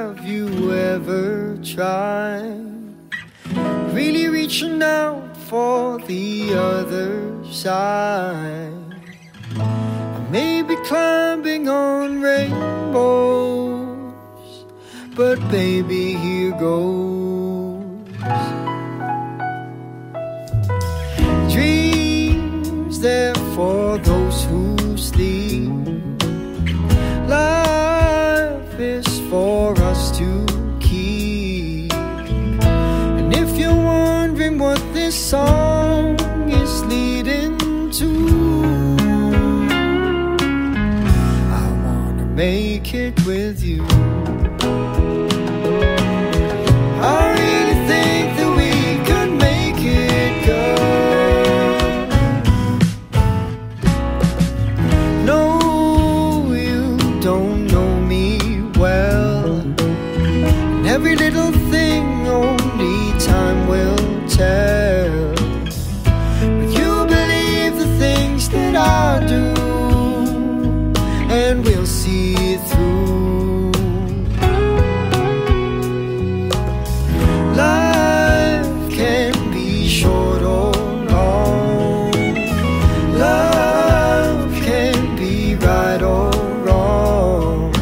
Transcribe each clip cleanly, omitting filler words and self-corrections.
have you ever tried really reaching out for the other side? I may be climbing on rainbows, but baby, here goes. Dreams there for those who sleep. Life is for us to keep. And if you're wondering what this song is leading to, I wanna make it with you. I really think that we could make it, girl. No, you don't know me well, and every little thing only time will tell. But you believe the things that I do, and we'll see it through. Life can be short or long. Love can be right or wrong.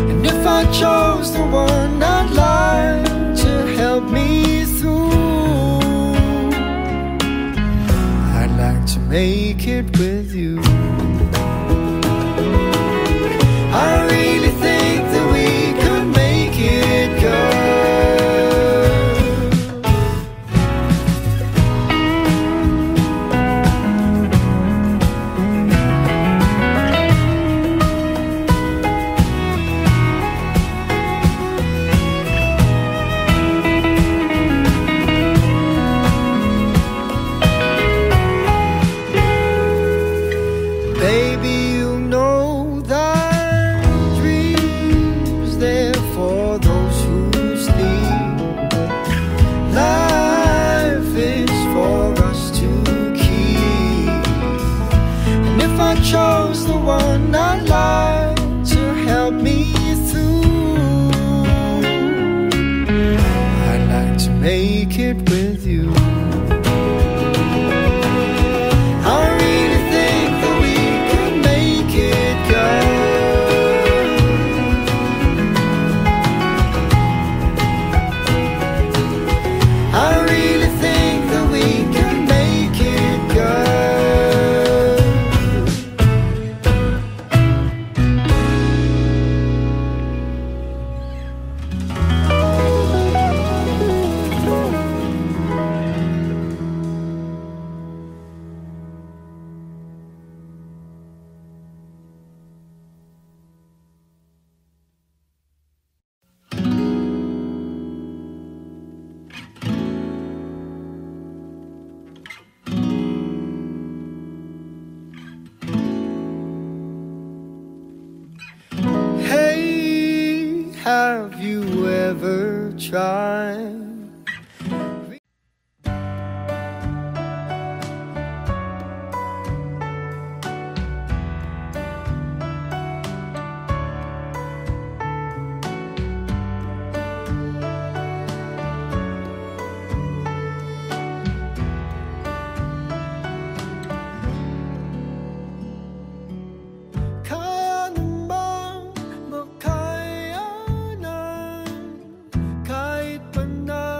And if I chose the one I'd like to help me through, I'd like to make it with you. I really think that we could make it, girl. Baby, you know that dreams there for those who sleep. Life is for us to keep. And if I chose the one I'd like to help me through, I'd like to make it with you. I really think that we could make it, girl. I really think that we can make it, girl. Hey, have you ever tried? Kaya naman, makayanan, kahit pa na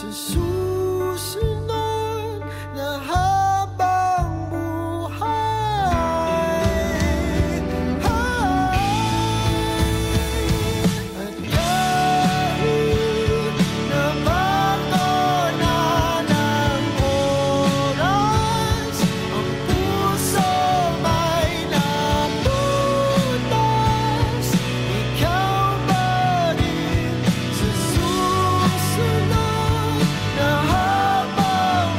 sa susunod na habang buhay. At kahit na magdona ng oras, ang puso may nabutas. Ikaw pa rin sa susunod na habang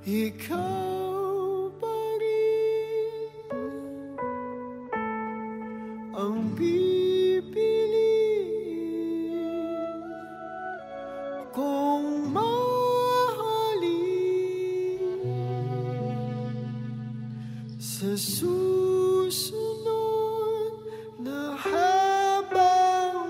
ikaw pa rin ang pipiliin kong mahalin sa susunod na habang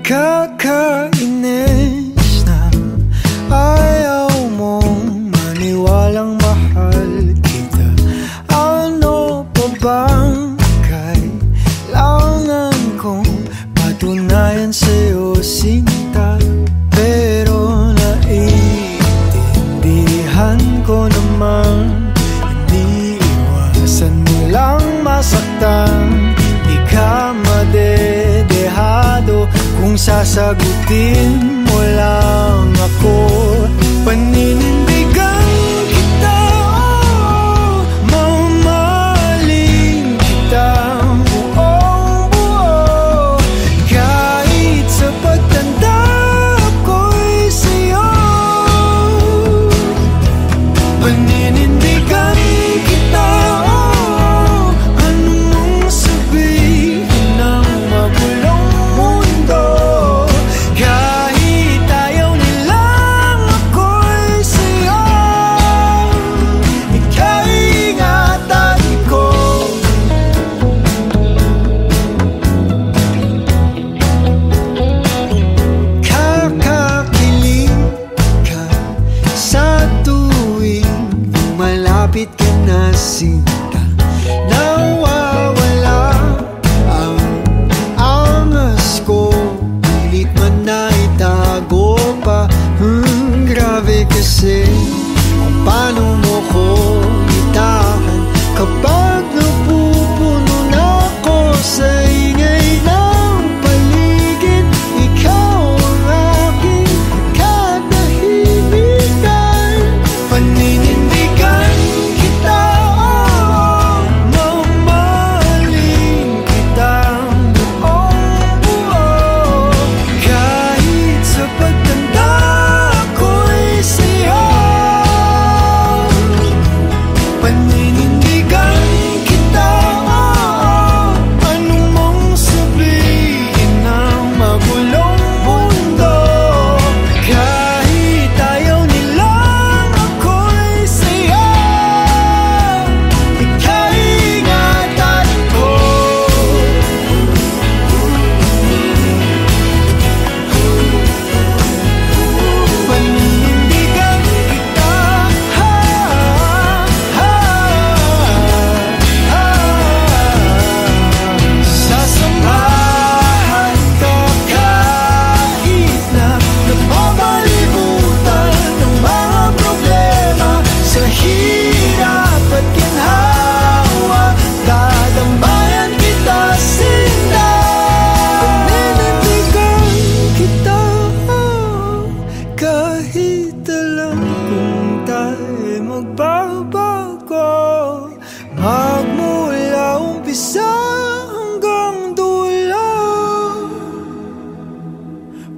kakainis na ayaw mong maniwalang mahal kita. Ano pa bang kailangan kong patunayan sa'yo, sinta? Pero naiintindihan ko naman, hindi iwasan mo lang masaktan. Di ka madedehado kung sasagutin mo lang ako. Paninindigan kita, oh, mamahalin kita buong buo. Kahit sa pagtanda ko'y sa'yo, paninindigan kita, oh, ano mong sabihin ng magulong mundo. Kahit ayaw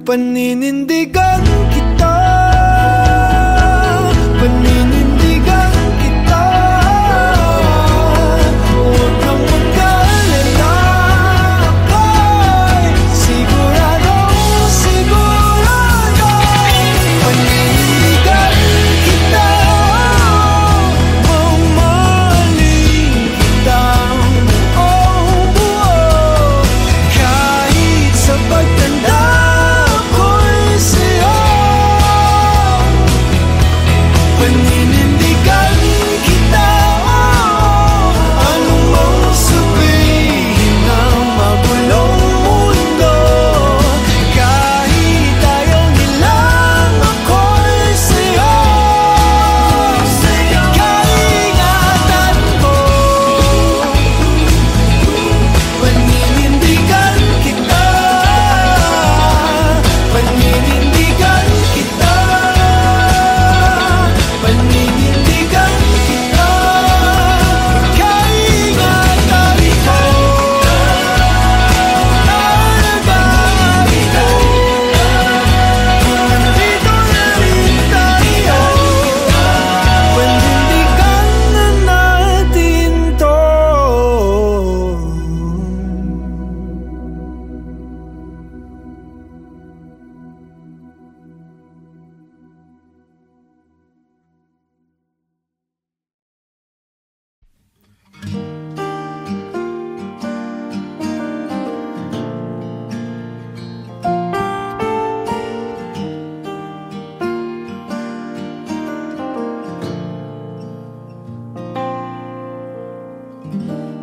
Paninindigan kita, paninindigan kita. Huwag kang mag-alala, ako'y siguradong sigurado. Paninindigan kita, mamahalin kita buong buo. Kahit sa pagtanda paninindigan kita, anong mang sabihin ng magulong mundo. Kahit ayaw nilang ako'y sa'yo, kaingatan ko. Paninindigan kita, paninindigan kita, paninindigan kita, kaingatan ko. Alagaan ko, nandito na rin tayo. Panindigan na natin to.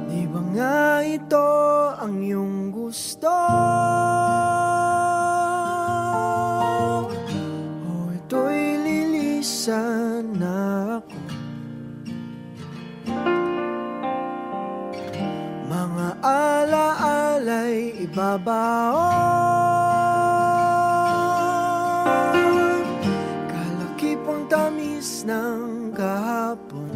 Di ba nga ito ang iyong gusto? O ito'y lilisan na ako? Mga alaala'y ibabaon, kalakipang tamis ng kahapon.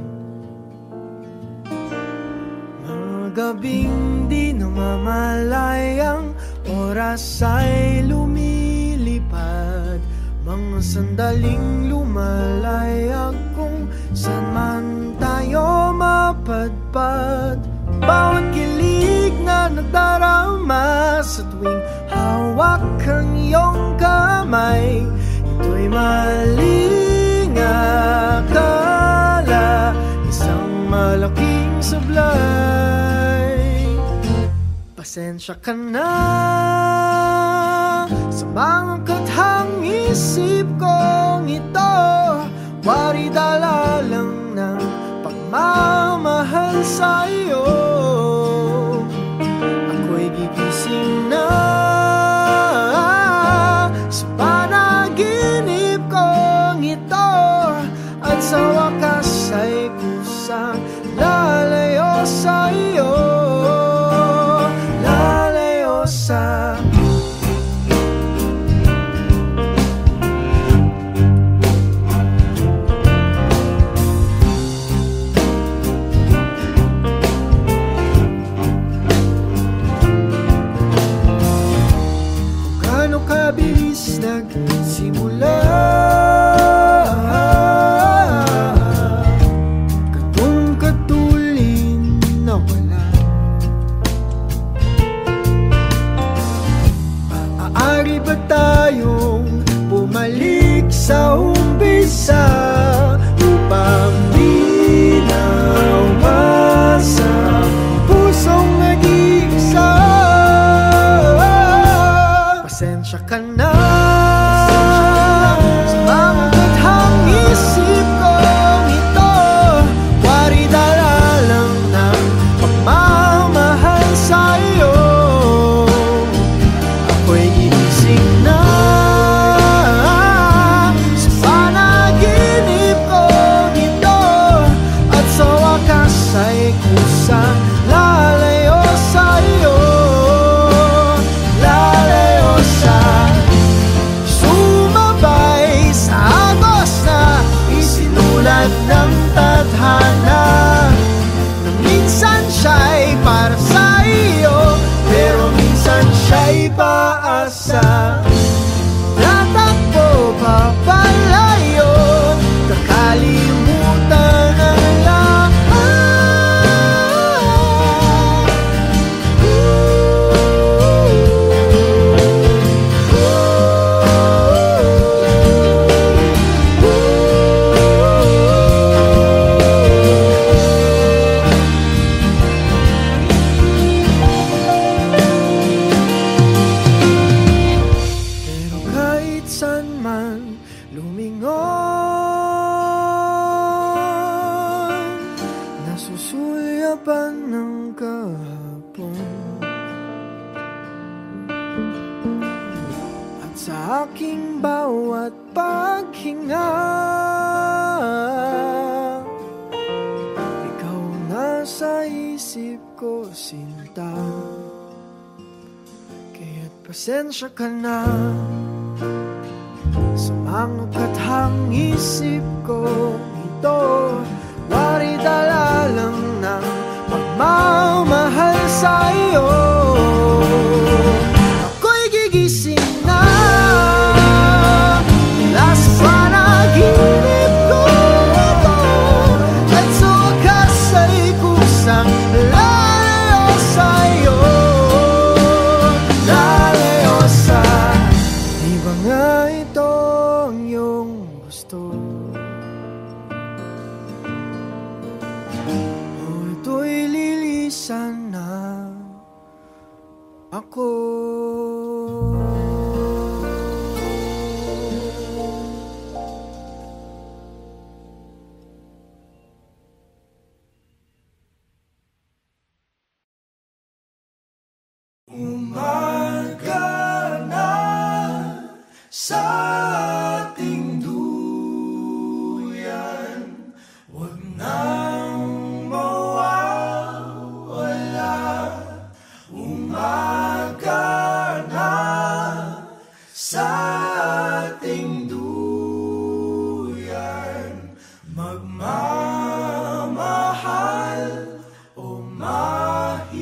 Gabing di namamalayang oras ay lumilipad. Mga sandaling lumalayag kung saan man tayo mapadpad. Bawat kilig na nagdarama sa tuwing hawak ang iyong kamay, ito'y maling akala, isang malaking sablay. Pasensya ka na sa mga kathang isip kong ito. Wari dala lang ng pagmamahal sa iyo. Ako'y gigising na sa panaginip kong ito, at sa wakas ay kusang lalayo sa iyo. Sa kung gaano kabilis nagsimula, ganun katulin na wala. Maaari ba tayong bumalik sa umpisa upang di nawasa pusong nag-iisa? Pasensya ka na sa mga kathang isip kong ito. Wari dala lang ng pagmamahal sa iyo. Ako'y gigising na sa panaginip kong ito, at sa wakas ay kusang lalayo sa iyo. Lalayo sa sumabay sa agos na isinulat ng tadhana, na minsan siya'y para sa iyo, pero minsan siya'y paasa. sa aking bawat paghinga. Ikaw nasa isip ko, sinta, kaya't pasensya ka na sa mga kathang isip ko. Ito, wari dala lang ng pagmamahal sa'yo. Ako'y gigising na mula sa panaginip ko, at sa wakas ay kusang lalayo sa'yo. Lalayo sa di ba nga ito ang iyong gusto? O ito'y lilisan na ako. Umaga na sa ating duyan, huwag nang mawawala. Umaga na sa ating duyan, magmamahal o mahiwaga.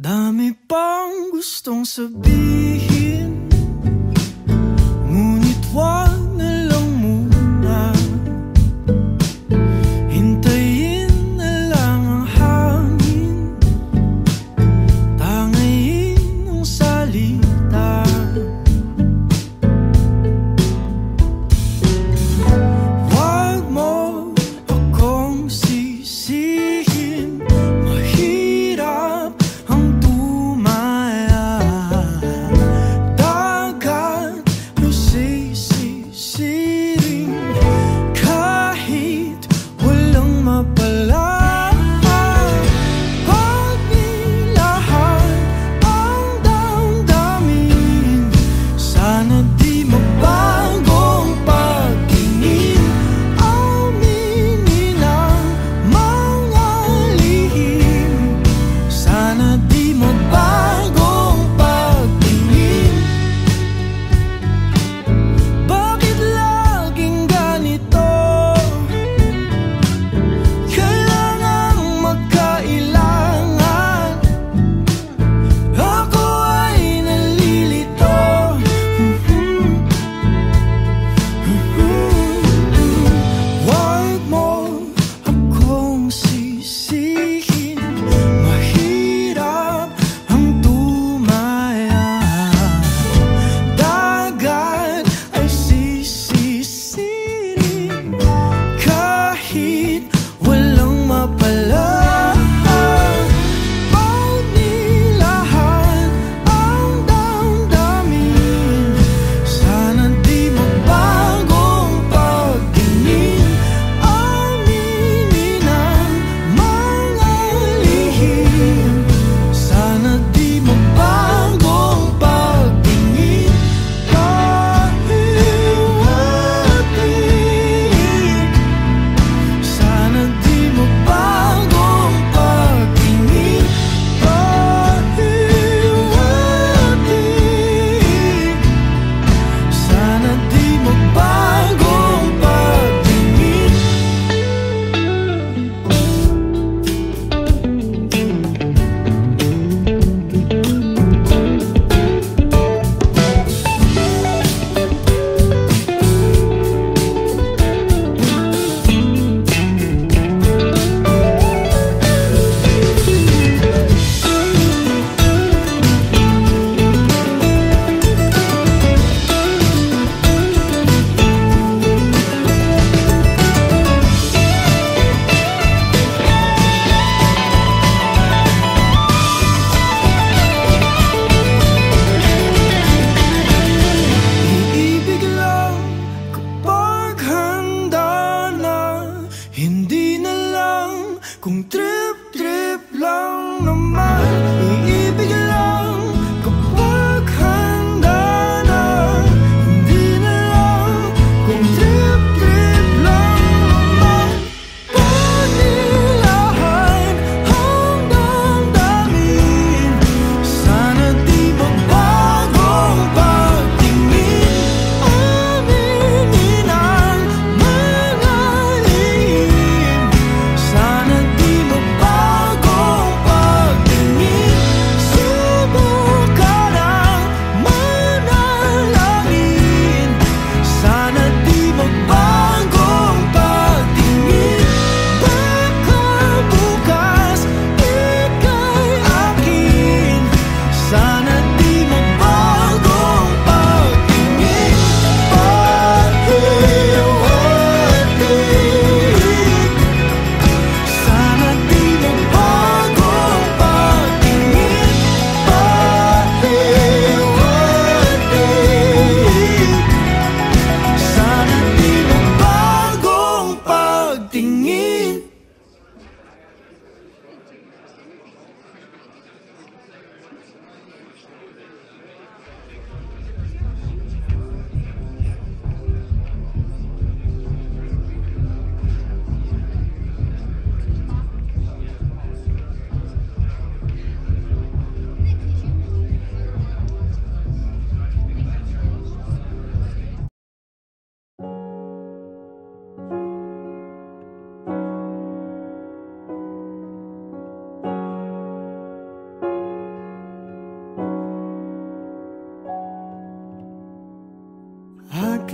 Dami pang gustong sabihin, ngunit wag na lang muna. Hintayin na lang ang hangin, tangayin ang salita. Wag mo akong sisihin, mahirap ang tumaya.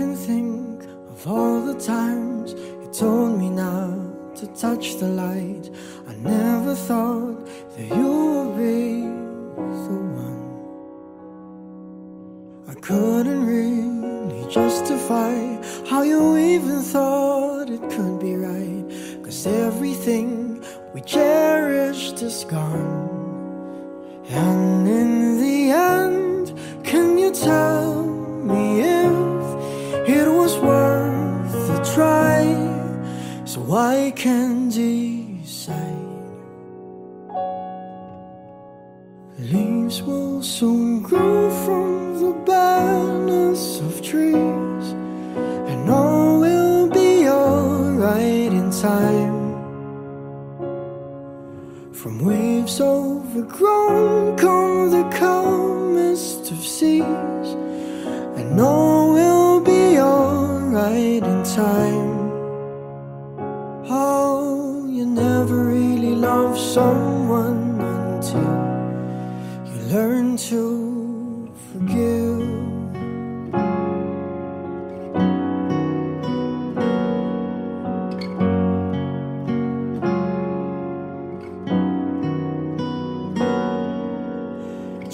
can think of all the times you told me not to touch the light. I never thought that you would be the one. I couldn't really justify how you even thought it could be right, 'cause everything we cherished is gone. And in the end, can you tell me if it was worth the try, so I can decide? Leaves will soon grow from the barrenness of trees, and all will be alright in time. From waves overgrown come the calmest of seas, and all will be alright in time. Oh, you never really love someone until you learn to forgive.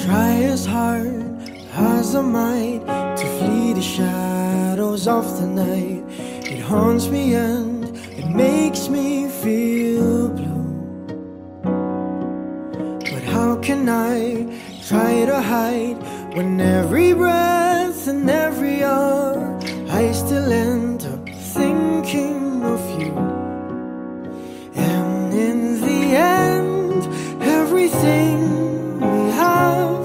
Try as hard as I might to flee the shadows of the night. It haunts me and it makes me feel blue. But how can I try to hide when every breath and every hour I still end up thinking of you? And in the end, everything we have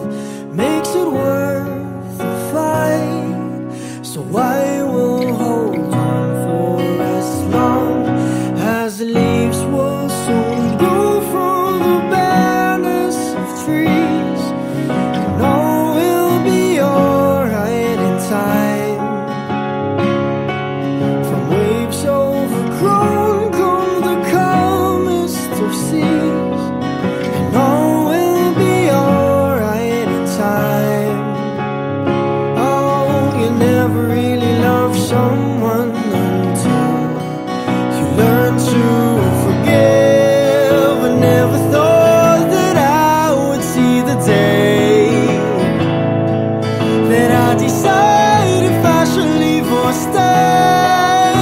makes it worth the fight. So I will hold on for as long as the leaves will soon grow from the barrenness of trees, and all will be alright in time. From waves overgrown come the calmest of seas, and all will be alright in time. Oh, you never really love someone until you learn to forgive. I never thought that I would see the day that I decide if I should leave or stay.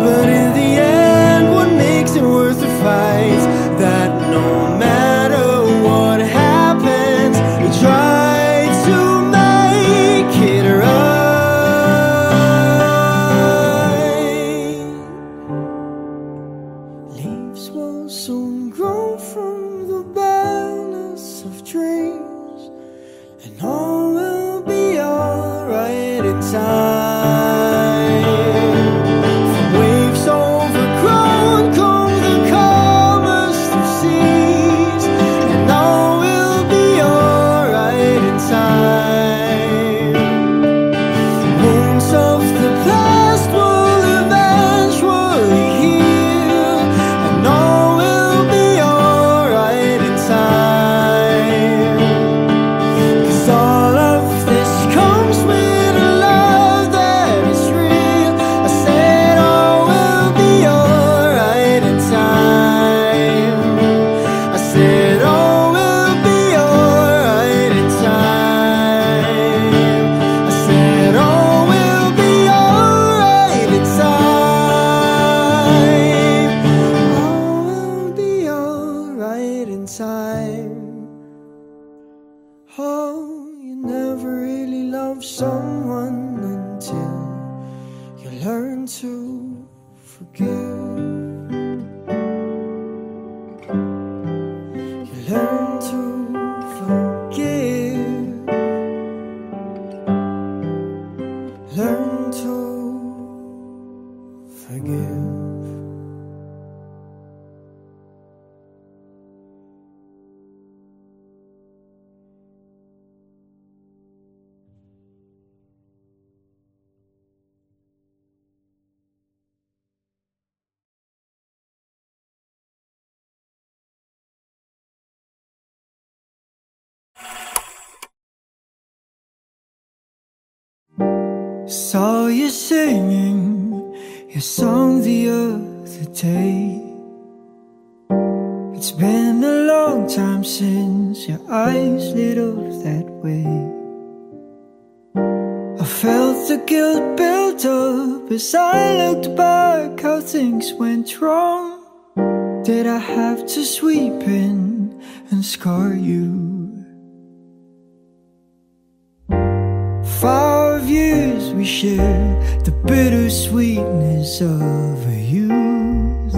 But in the end, what makes it worth the fight? That no matter what happens, we try to make it right. Leaves will soon grow from the barrenness of trees, and all will be alright in time. From waves overgrown come the calmest of seas, and all will be alright in time. Wounds of the past will eventually heal, and all will be alright in time. 'Cause all of this comes with a love that is real. I said all will be alright in time. I said all will be alright in time. I said all will be alright in time. All will be alright in time. Oh, you never really love someone until you learn to forgive. You learn to forgive. Learn to forgive. Saw you singing your song the other day. It's been a long time since your eyes lit up that way. I felt the guilt build up as I looked back how things went wrong. Did I have to sweep in and scar you? 5 years we shared the bittersweetness of a youth.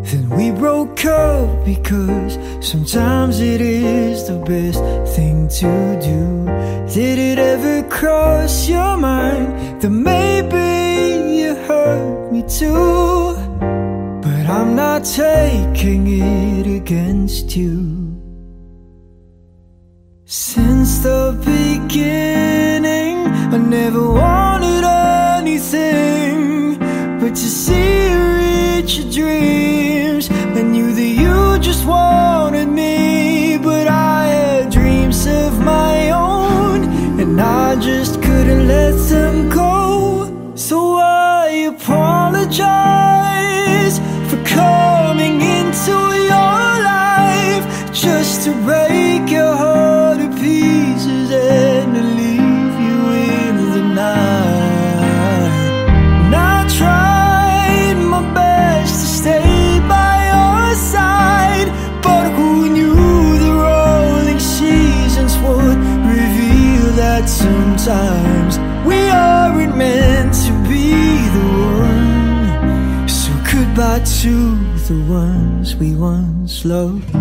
Then we broke up because sometimes it is the best thing to do. Did it ever cross your mind that maybe you hurt me too? But I'm not taking it against you. Since the beginning, I never wanted anything but to see you reach your dreams. I knew that you just wanted me, but I had dreams of my own, and I just couldn't let them go. So I apologize for coming into your life just to break your heart to pieces and to leave you in the night. And I tried my best to stay by your side, but who knew the rolling seasons would reveal that sometimes we aren't meant to be the one. So goodbye to the ones we once loved.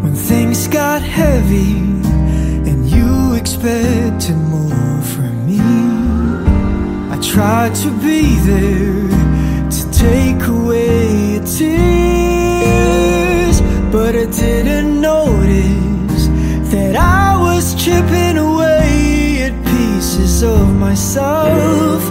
When things got heavy and you expected more from me, I tried to be there to take away your tears, but I didn't notice that I was chipping away at pieces of myself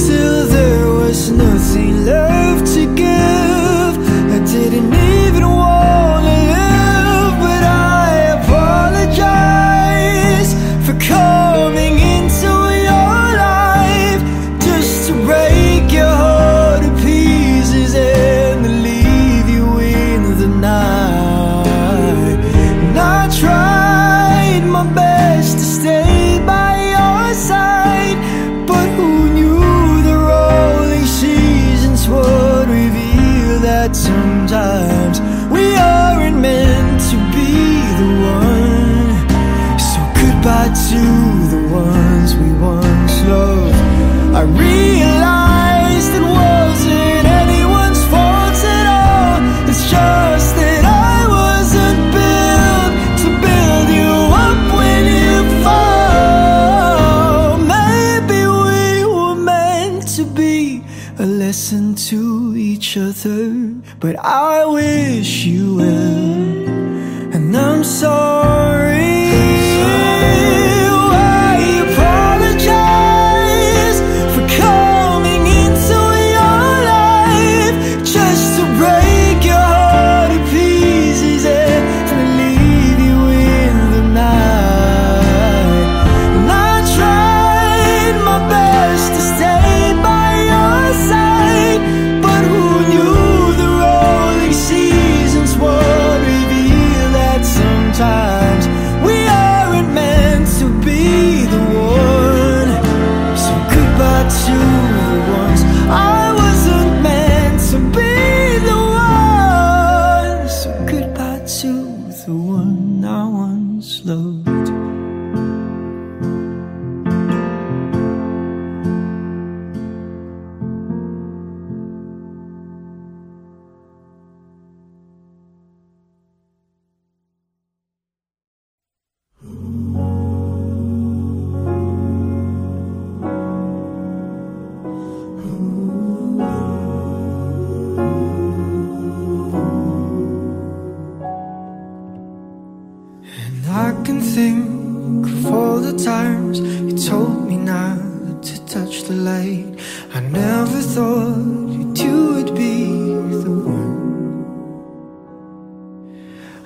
till there was nothing left to give. I didn't even want to live, but I apologize for coming into your life just to break your heart to pieces and to leave you in the night. And I tried my best to stay by your side, but who knew the rolling seasons would reveal that sometimes we aren't meant to be the one. So goodbye to the ones we once loved. I realized it wasn't anyone's fault at all. It's just that I wasn't built to build you up when you fall. Maybe we were meant to be a lesson to each other, but I wish you well, and I'm sorry. I apologize for coming into your life just to break your heart to pieces and to leave you in the night. And I tried my best to stay by your side, but who knew the rolling seasons were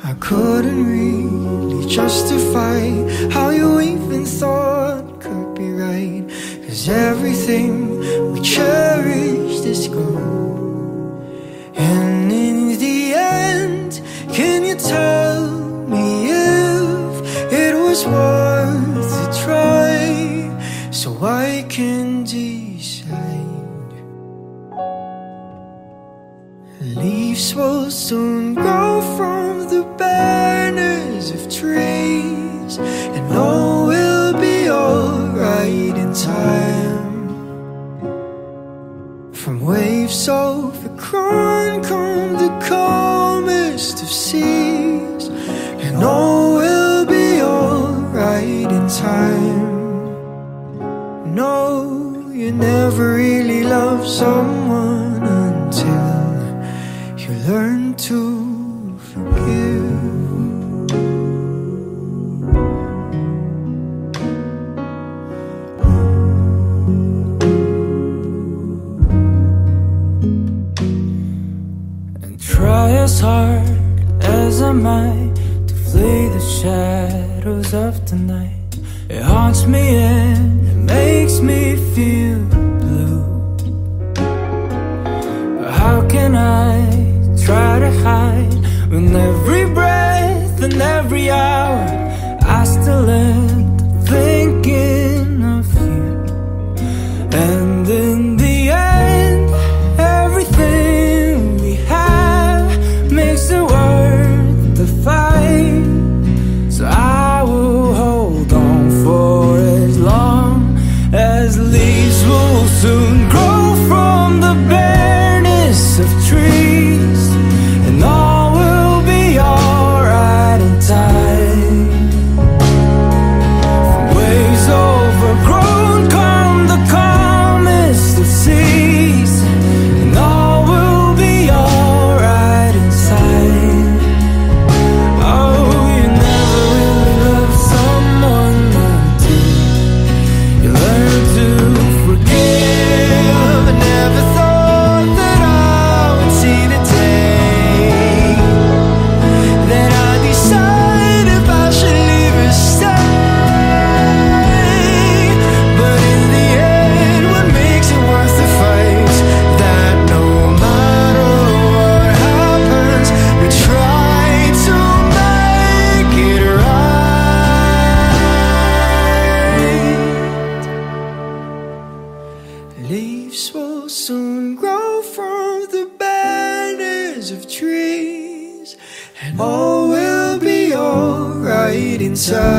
I couldn't really justify how you even thought could be right. 'Cause everything we cherished is gone. And in the end, can you tell me if it was worth a try? So I can decide. Leaves will soon grow from the barrenness of trees, and all will be alright in time. From waves overgrown come the calmest of seas, and all will be alright in time. No, you never really love someone until you learn to forgive. And try as hard as I might to flee the shadows of the night. It haunts me and it makes me feel blue. How can I try to hide when every breath and every hour I still end up thinking of you? And in the end, everything we have makes it worth the fight. So I will hold on for as long as leaves will soon grow from the barrenness of trees, and all will be alright in time. From waves overgrown come the calmest of seas, and all will be alright inside. Oh, you never really love someone until you learn to forgive. I never thought that I would see the day that I decide if I should leave or stay. But in the end, what makes it worth the fight? That no matter what happens, we try to make it right. Leaves will soon grow from the barrenness of trees, and all will be alright in time.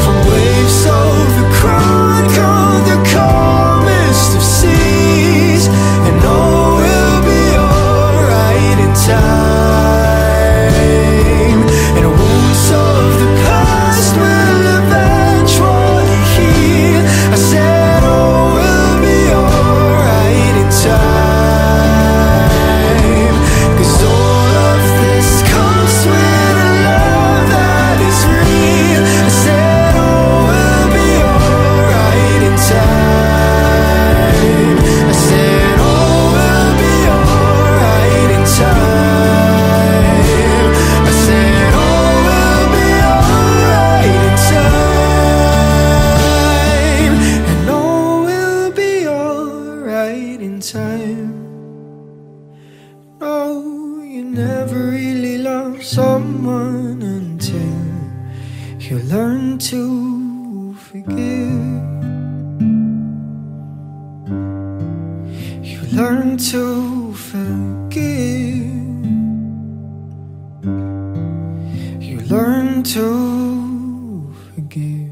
From waves overgrown come the calmest of seas, and all will be alright in time. And wounds of the past will eventually heal. I said all will be alright in time. 'Cause all of this comes with a love that is real. I said all will be alright in time. I said all will be alright in time. I said all will be alright in time. And all will be alright in time. No, you never really love someone until you learn to forgive. You learn to forgive. You learn to forgive.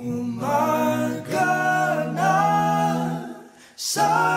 Umaga na sa